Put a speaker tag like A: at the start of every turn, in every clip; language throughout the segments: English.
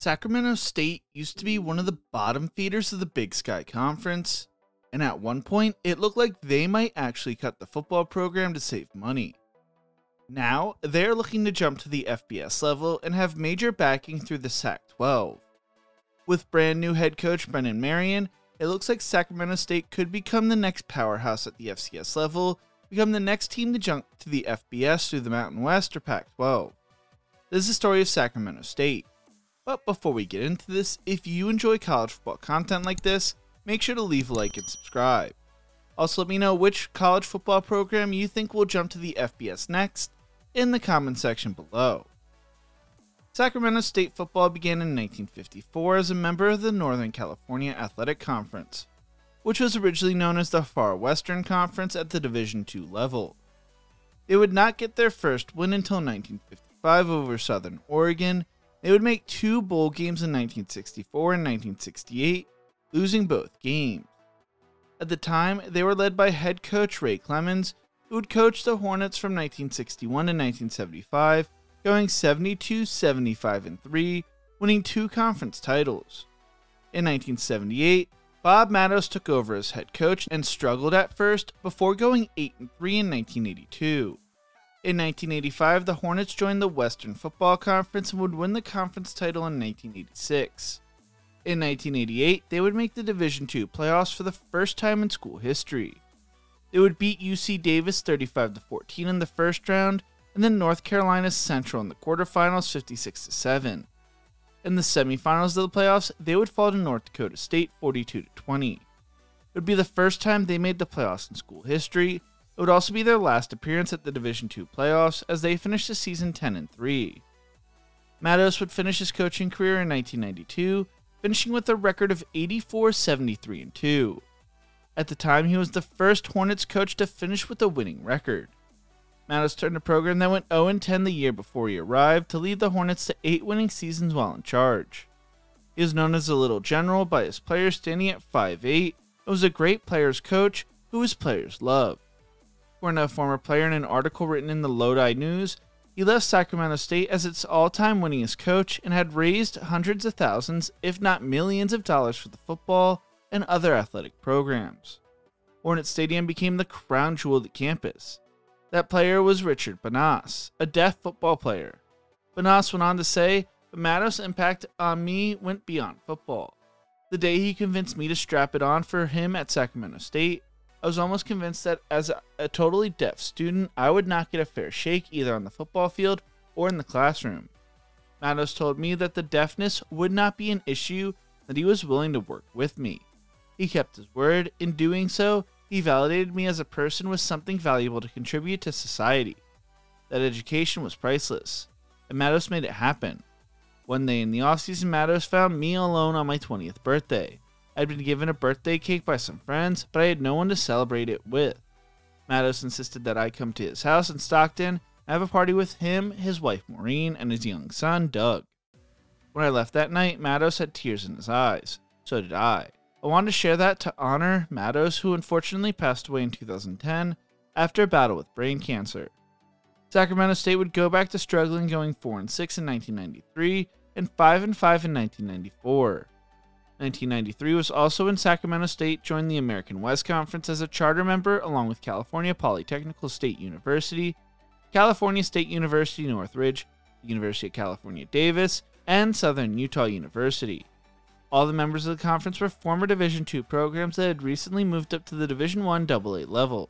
A: Sacramento State used to be one of the bottom feeders of the Big Sky Conference, and at one point it looked like they might actually cut the football program to save money. Now, they're looking to jump to the FBS level and have major backing through the Sac-12. With brand new head coach Brennan Marion, it looks like Sacramento State could become the next powerhouse at the FCS level, become the next team to jump to the FBS through the Mountain West or Pac-12. This is the story of Sacramento State. But before we get into this, if you enjoy college football content like this, make sure to leave a like and subscribe. Also, let me know which college football program you think will jump to the FBS next in the comment section below. Sacramento State football began in 1954 as a member of the Northern California Athletic Conference, which was originally known as the Far Western Conference at the Division II level. They would not get their first win until 1955 over Southern Oregon. They would make two bowl games in 1964 and 1968, losing both games. At the time, they were led by head coach Ray Clemens, who would coach the Hornets from 1961 to 1975, going 72-75-3, winning two conference titles. In 1978, Bob Matos took over as head coach and struggled at first before going 8-3 in 1982. In 1985, the Hornets joined the Western Football Conference and would win the conference title in 1986. In 1988, they would make the Division II playoffs for the first time in school history. They would beat UC Davis 35-14 in the first round, and then North Carolina Central in the quarterfinals 56-7. In the semifinals of the playoffs, they would fall to North Dakota State 42-20. It would be the first time they made the playoffs in school history. It would also be their last appearance at the Division II playoffs as they finished the season 10-3. Matos would finish his coaching career in 1992, finishing with a record of 84-73-2. At the time, he was the first Hornets coach to finish with a winning record. Matos turned a program that went 0-10 the year before he arrived to lead the Hornets to 8 winning seasons while in charge. He is known as a Little General by his players, standing at 5'8", and was a great players coach who his players loved. According to a former player in an article written in the Lodi News, he left Sacramento State as its all-time winningest coach and had raised hundreds of thousands, if not millions of dollars for the football and other athletic programs. Hornet Stadium became the crown jewel of the campus. That player was Richard Bonas, a deaf football player. Bonas went on to say, "But Matos' impact on me went beyond football. The day he convinced me to strap it on for him at Sacramento State, I was almost convinced that as a totally deaf student, I would not get a fair shake either on the football field or in the classroom. Matos told me that the deafness would not be an issue, that he was willing to work with me. He kept his word. In doing so, he validated me as a person with something valuable to contribute to society. That education was priceless, and Matos made it happen. One day in the offseason, Matos found me alone on my 20th birthday. I'd been given a birthday cake by some friends, but I had no one to celebrate it with. Matos insisted that I come to his house in Stockton and have a party with him, his wife Maureen, and his young son Doug. When I left that night, Matos had tears in his eyes. So did I. I wanted to share that to honor Matos, who unfortunately passed away in 2010 after a battle with brain cancer. Sacramento State would go back to struggling, going 4-6 in 1993 and 5-5 in 1994. 1993 was also when Sacramento State joined the American West Conference as a charter member along with California Polytechnical State University, California State University Northridge, the University of California Davis, and Southern Utah University. All the members of the conference were former Division II programs that had recently moved up to the Division I AA level.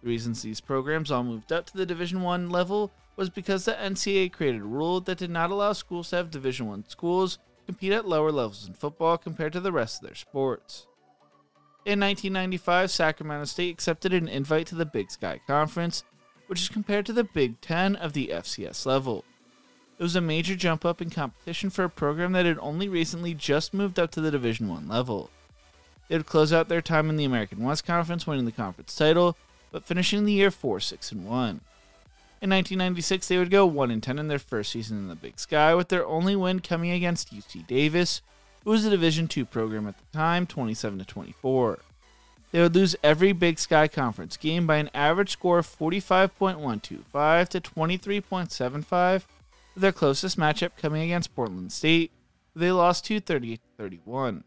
A: The reasons these programs all moved up to the Division I level was because the NCAA created a rule that did not allow schools to have Division I schools compete at lower levels in football compared to the rest of their sports. In 1995, Sacramento State accepted an invite to the Big Sky Conference, which is compared to the Big Ten of the FCS level. It was a major jump up in competition for a program that had only recently just moved up to the Division I level. They would close out their time in the American West Conference, winning the conference title, but finishing the year 4-6-1. In 1996, they would go 1-10 in their first season in the Big Sky, with their only win coming against UC Davis, who was a Division II program at the time, 27-24. They would lose every Big Sky Conference game by an average score of 45.125 to 23.75, with their closest matchup coming against Portland State, They lost to 38-31.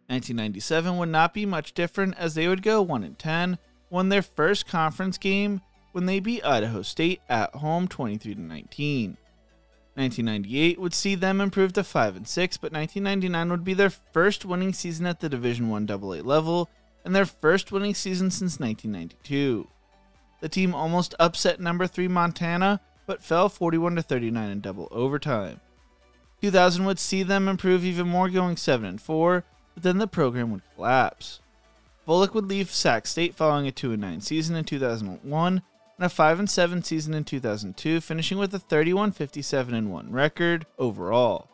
A: 1997 would not be much different, as they would go 1-10, won their first conference game when they beat Idaho State at home 23-19. 1998 would see them improve to 5-6, but 1999 would be their first winning season at the Division I AA level and their first winning season since 1992. The team almost upset number 3 Montana, but fell 41-39 in double overtime. 2000 would see them improve even more, going 7-4, but then the program would collapse. Volek would leave Sac State following a 2-9 season in 2001 and a 5-7 season in 2002, finishing with a 31-57-1 record overall.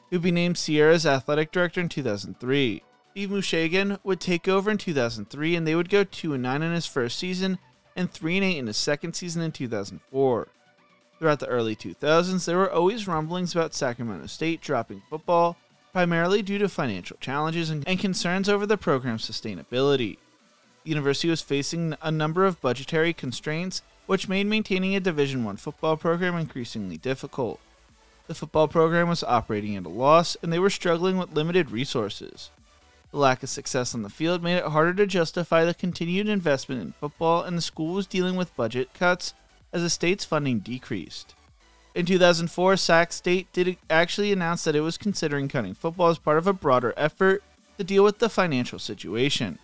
A: He would be named Sierra's athletic director in 2003. Steve Mushagan would take over in 2003, and they would go 2-9 in his first season and 3-8 in his second season in 2004. Throughout the early 2000s, there were always rumblings about Sacramento State dropping football, primarily due to financial challenges and concerns over the program's sustainability. The university was facing a number of budgetary constraints, which made maintaining a Division I football program increasingly difficult. The football program was operating at a loss, and they were struggling with limited resources. The lack of success on the field made it harder to justify the continued investment in football, and the school was dealing with budget cuts as the state's funding decreased. In 2004, Sac State did actually announce that it was considering cutting football as part of a broader effort to deal with the financial situation.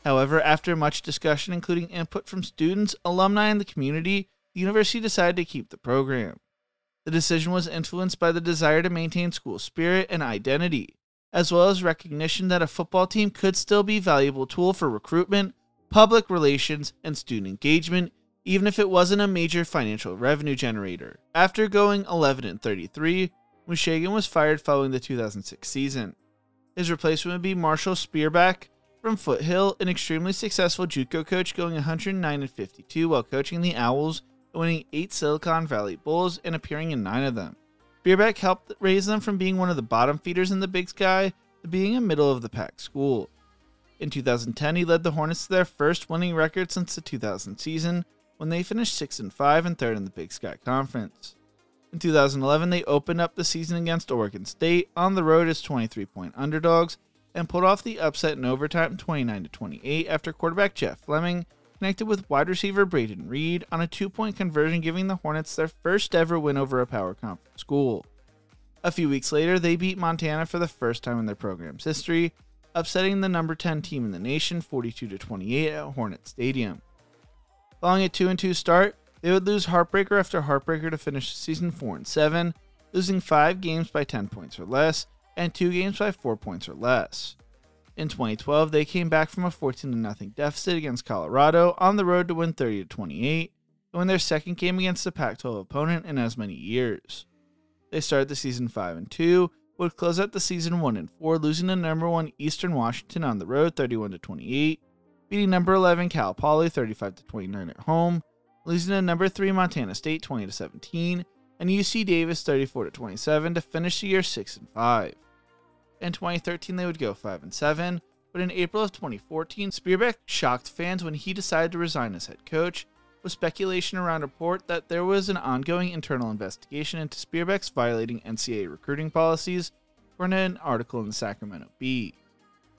A: However, after much discussion, including input from students, alumni, and the community, the university decided to keep the program. The decision was influenced by the desire to maintain school spirit and identity, as well as recognition that a football team could still be a valuable tool for recruitment, public relations, and student engagement, even if it wasn't a major financial revenue generator. After going 11-33, Mushagan was fired following the 2006 season. His replacement would be Marshall Spearback from Foothill, an extremely successful JUCO coach, going 109-52 while coaching the Owls and winning 8 Silicon Valley Bowls and appearing in 9 of them. Spearback helped raise them from being one of the bottom feeders in the Big Sky to being a middle-of-the-pack school. In 2010, he led the Hornets to their first winning record since the 2000 season, when they finished 6-5 and 3rd in the Big Sky Conference. In 2011, they opened up the season against Oregon State on the road as 23-point underdogs and pulled off the upset in overtime 29-28 after quarterback Jeff Fleming connected with wide receiver Braden Reed on a 2-point conversion, giving the Hornets their first ever win over a power conference school. A few weeks later, they beat Montana for the first time in their program's history, upsetting the number 10 team in the nation 42-28 at Hornet Stadium. Following a 2-2 start, they would lose heartbreaker after heartbreaker to finish the season 4-7, losing 5 games by 10 points or less, and 2 games by 4 points or less. In 2012, they came back from a 14-0 deficit against Colorado on the road to win 30-28, and win their second game against a Pac-12 opponent in as many years. They started the season 5-2, would close out the season 1-4, losing to number 1 Eastern Washington on the road 31-28, beating number 11 Cal Poly 35-29 at home, losing to number 3 Montana State 20-17, and UC Davis 34-27 to finish the year 6-5. In 2013, they would go 5-7, but in April of 2014, Spearback shocked fans when he decided to resign as head coach, with speculation around a report that there was an ongoing internal investigation into Spearback's violating NCAA recruiting policies, according to an article in the Sacramento Bee.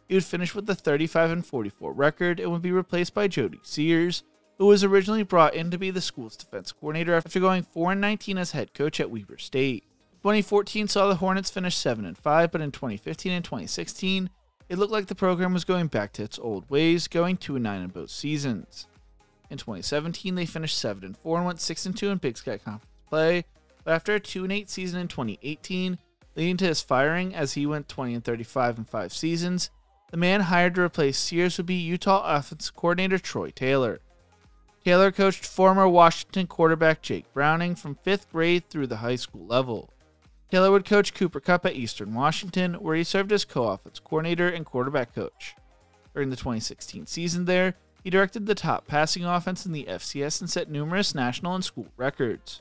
A: He would finish with a 35-44 record and would be replaced by Jody Sears, who was originally brought in to be the school's defense coordinator after going 4-19 as head coach at Weber State. 2014 saw the Hornets finish 7-5, but in 2015 and 2016, it looked like the program was going back to its old ways, going 2-9 in both seasons. In 2017, they finished 7-4 and went 6-2 in Big Sky Conference play, but after a 2-8 season in 2018, leading to his firing as he went 20-35 in 5 seasons, the man hired to replace Sears would be Utah offensive coordinator Troy Taylor. Taylor coached former Washington quarterback Jake Browning from 5th grade through the high school level. Taylor would coach Cooper Kupp at Eastern Washington, where he served as co-offensive coordinator and quarterback coach. During the 2016 season there, he directed the top passing offense in the FCS and set numerous national and school records.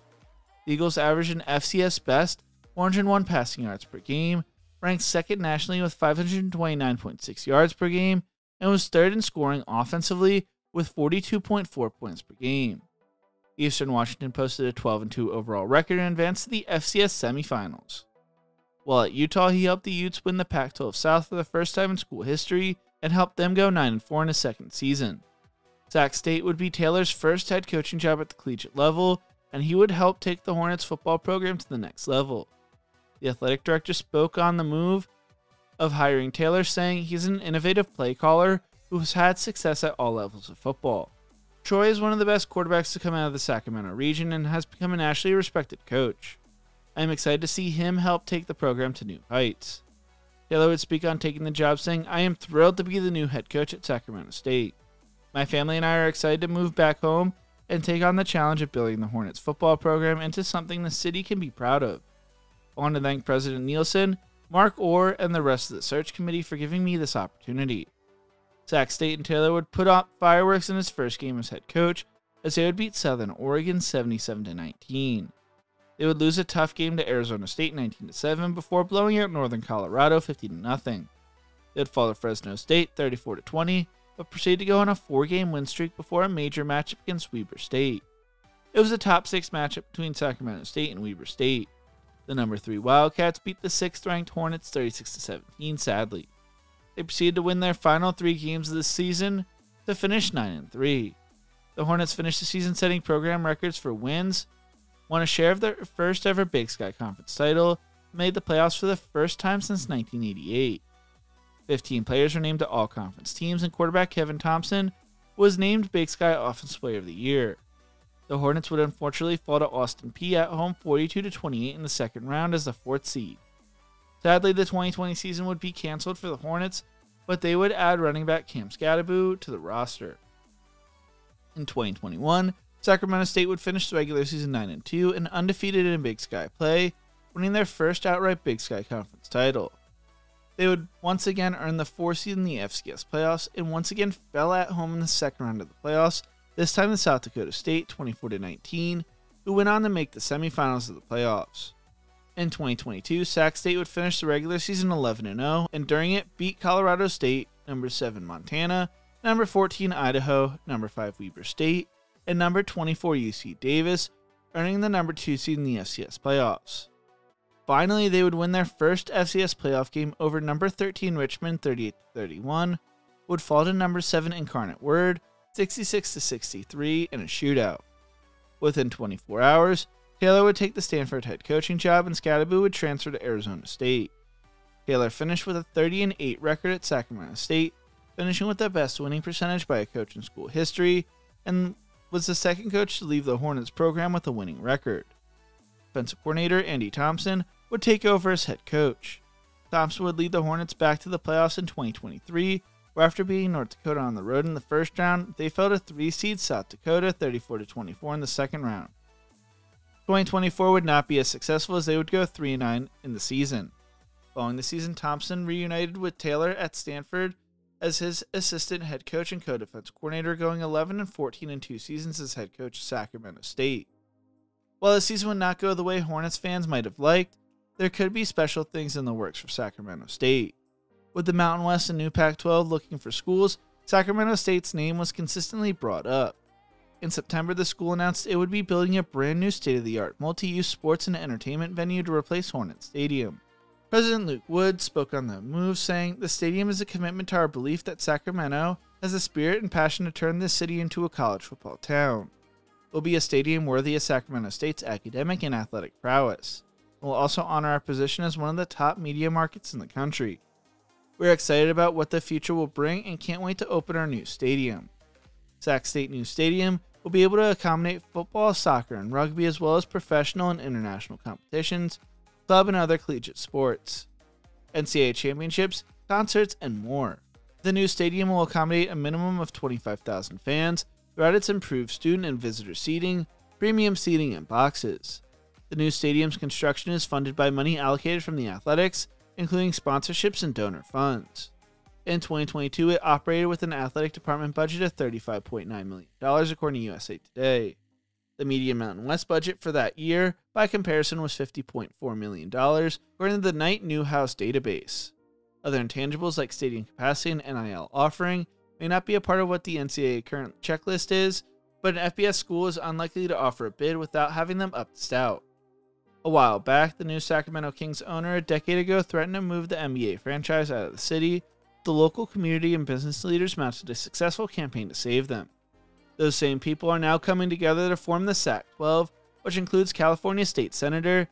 A: The Eagles averaged an FCS best 401 passing yards per game, ranked second nationally with 529.6 yards per game, and was third in scoring offensively with 42.4 points per game. Eastern Washington posted a 12-2 overall record and advanced to the FCS semifinals. While at Utah, he helped the Utes win the Pac-12 South for the first time in school history and helped them go 9-4 in his second season. Sac State would be Taylor's first head coaching job at the collegiate level, and he would help take the Hornets football program to the next level. The athletic director spoke on the move of hiring Taylor, saying he's an innovative play caller who has had success at all levels of football. Troy is one of the best quarterbacks to come out of the Sacramento region and has become a nationally respected coach. I am excited to see him help take the program to new heights. Taylor would speak on taking the job, saying, I am thrilled to be the new head coach at Sacramento State. My family and I are excited to move back home and take on the challenge of building the Hornets football program into something the city can be proud of. I want to thank President Nielsen, Mark Orr, and the rest of the search committee for giving me this opportunity. Sac State and Taylor would put up fireworks in his first game as head coach, as they would beat Southern Oregon 77-19. They would lose a tough game to Arizona State 19-7 before blowing out Northern Colorado 50-0. They would fall to Fresno State 34-20, but proceed to go on a 4-game win streak before a major matchup against Weber State. It was a top 6 matchup between Sacramento State and Weber State. The number 3 Wildcats beat the 6th-ranked Hornets 36-17, sadly. They proceeded to win their final 3 games of the season to finish 9-3. The Hornets finished the season setting program records for wins, won a share of their first ever Big Sky Conference title, and made the playoffs for the first time since 1988. 15 players were named to all-conference teams, and quarterback Kevin Thompson was named Big Sky Offensive Player of the Year. The Hornets would unfortunately fall to Austin Peay at home 42-28 in the second round as the 4th seed. Sadly, the 2020 season would be canceled for the Hornets, but they would add running back Cam Skattebo to the roster. In 2021, Sacramento State would finish the regular season 9-2 and undefeated in Big Sky play, winning their first outright Big Sky Conference title. They would once again earn the 4th seed in the FCS playoffs and once again fell at home in the second round of the playoffs, this time to South Dakota State 24-19, who went on to make the semifinals of the playoffs. In 2022, Sac State would finish the regular season 11-0, and during it beat Colorado State, number 7 Montana, number 14 Idaho, number 5 Weber State, and number 24 UC Davis, earning the number 2 seed in the FCS playoffs. Finally, they would win their first FCS playoff game over number 13 Richmond 38-31, would fall to number 7 Incarnate Word 66-63 in a shootout. Within 24 hours, Taylor would take the Stanford head coaching job and Skattebo would transfer to Arizona State. Taylor finished with a 30-8 record at Sacramento State, finishing with the best winning percentage by a coach in school history, and was the second coach to leave the Hornets program with a winning record. Defensive coordinator Andy Thompson would take over as head coach. Thompson would lead the Hornets back to the playoffs in 2023, where after beating North Dakota on the road in the first round, they fell to 3-seed South Dakota 34-24 in the second round. 2024 would not be as successful as they would go 3-9 in the season. Following the season, Thompson reunited with Taylor at Stanford as his assistant head coach and co-defense coordinator, going 11-14 in 2 seasons as head coach of Sacramento State. While the season would not go the way Hornets fans might have liked, there could be special things in the works for Sacramento State. With the Mountain West and new Pac-12 looking for schools, Sacramento State's name was consistently brought up. In September, the school announced it would be building a brand new state-of-the-art multi-use sports and entertainment venue to replace Hornet Stadium. President Luke Wood spoke on the move, saying, "The stadium is a commitment to our belief that Sacramento has the spirit and passion to turn this city into a college football town. It will be a stadium worthy of Sacramento State's academic and athletic prowess. It will also honor our position as one of the top media markets in the country. We're excited about what the future will bring and can't wait to open our new stadium. Sac State New Stadium will be able to accommodate football, soccer, and rugby, as well as professional and international competitions, club and other collegiate sports, NCAA championships, concerts, and more. The new stadium will accommodate a minimum of 25,000 fans throughout its improved student and visitor seating, premium seating, and boxes. The new stadium's construction is funded by money allocated from the athletics, including sponsorships and donor funds. In 2022, it operated with an athletic department budget of $35.9 million, according to USA Today. The median Mountain West budget for that year, by comparison, was $50.4 million, according to the Knight Newhouse database. Other intangibles like stadium capacity and NIL offering may not be a part of what the NCAA current checklist is, but an FBS school is unlikely to offer a bid without having them up to stout. A while back, the new Sacramento Kings owner a decade ago threatened to move the NBA franchise out of the city. The local community and business leaders mounted a successful campaign to save them. Those same people are now coming together to form the SAC-12, which includes California State Senator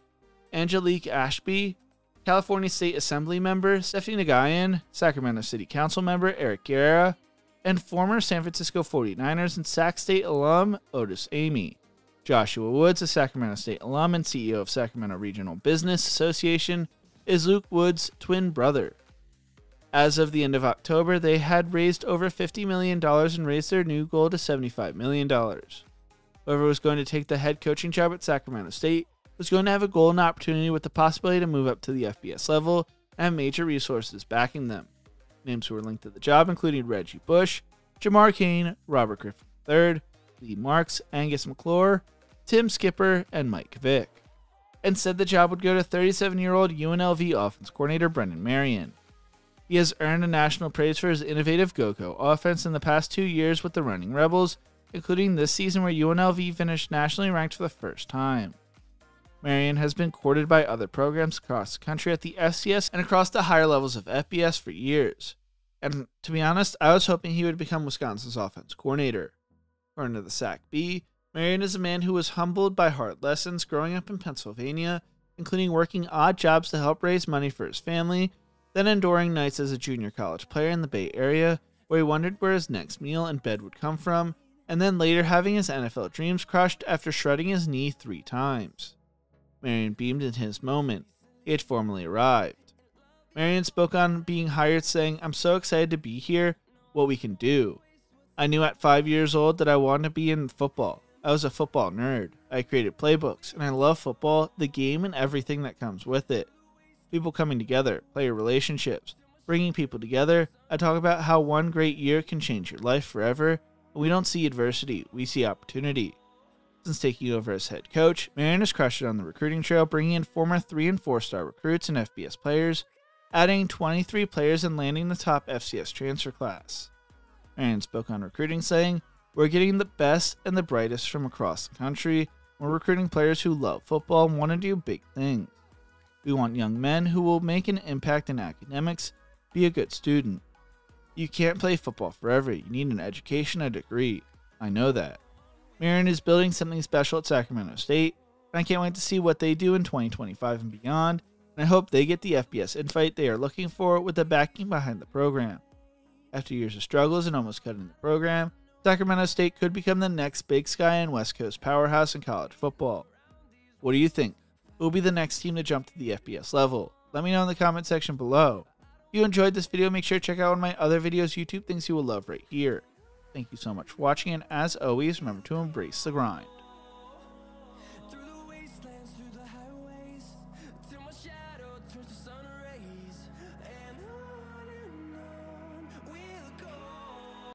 A: Angelique Ashby, California State Assembly member Stephanie Nagayan, Sacramento City Council member Eric Guerra, and former San Francisco 49ers and Sac State alum Otis Amy. Joshua Woods, a Sacramento State alum and CEO of Sacramento Regional Business Association, is Luke Woods' twin brother. As of the end of October, they had raised over $50 million and raised their new goal to $75 million. Whoever was going to take the head coaching job at Sacramento State was going to have a goal and opportunity with the possibility to move up to the FBS level and have major resources backing them. Names who were linked to the job including Reggie Bush, Jamar Cain, Robert Griffin III, Lee Marks, Angus McClure, Tim Skipper, and Mike Vick. Instead, the job would go to 37-year-old UNLV offense coordinator Brendan Marion. He has earned a national praise for his innovative go-go offense in the past 2 years with the Running Rebels, including this season where UNLV finished nationally ranked for the first time. Marion has been courted by other programs across the country at the FCS and across the higher levels of FBS for years. And to be honest, I was hoping he would become Wisconsin's offense coordinator. According to the SAC-B, Marion is a man who was humbled by hard lessons growing up in Pennsylvania, including working odd jobs to help raise money for his family, then enduring nights as a junior college player in the Bay Area, where he wondered where his next meal and bed would come from, and then later having his NFL dreams crushed after shredding his knee 3 times. Marion beamed in his moment. He had formally arrived. Marion spoke on being hired, saying, "I'm so excited to be here, what we can do. I knew at 5 years old that I wanted to be in football. I was a football nerd. I created playbooks, and I love football, the game, and everything that comes with it. People coming together, player relationships, bringing people together. I talk about how one great year can change your life forever, and we don't see adversity, we see opportunity." Since taking over as head coach, Marion has crushed it on the recruiting trail, bringing in former 3- and 4-star recruits and FBS players, adding 23 players and landing the top FCS transfer class. Marion spoke on recruiting, saying, "We're getting the best and the brightest from across the country. We're recruiting players who love football and want to do big things. We want young men who will make an impact in academics, be a good student. You can't play football forever. You need an education, a degree. I know that." Marion is building something special at Sacramento State, and I can't wait to see what they do in 2025 and beyond, and I hope they get the FBS invite they are looking for with the backing behind the program. After years of struggles and almost cutting the program, Sacramento State could become the next Big Sky and West Coast powerhouse in college football. What do you think? Who will be the next team to jump to the FBS level? Let me know in the comment section below. If you enjoyed this video, make sure to check out one of my other videos, YouTube Things You Will Love, right here. Thank you so much for watching, and as always, remember to embrace the grind.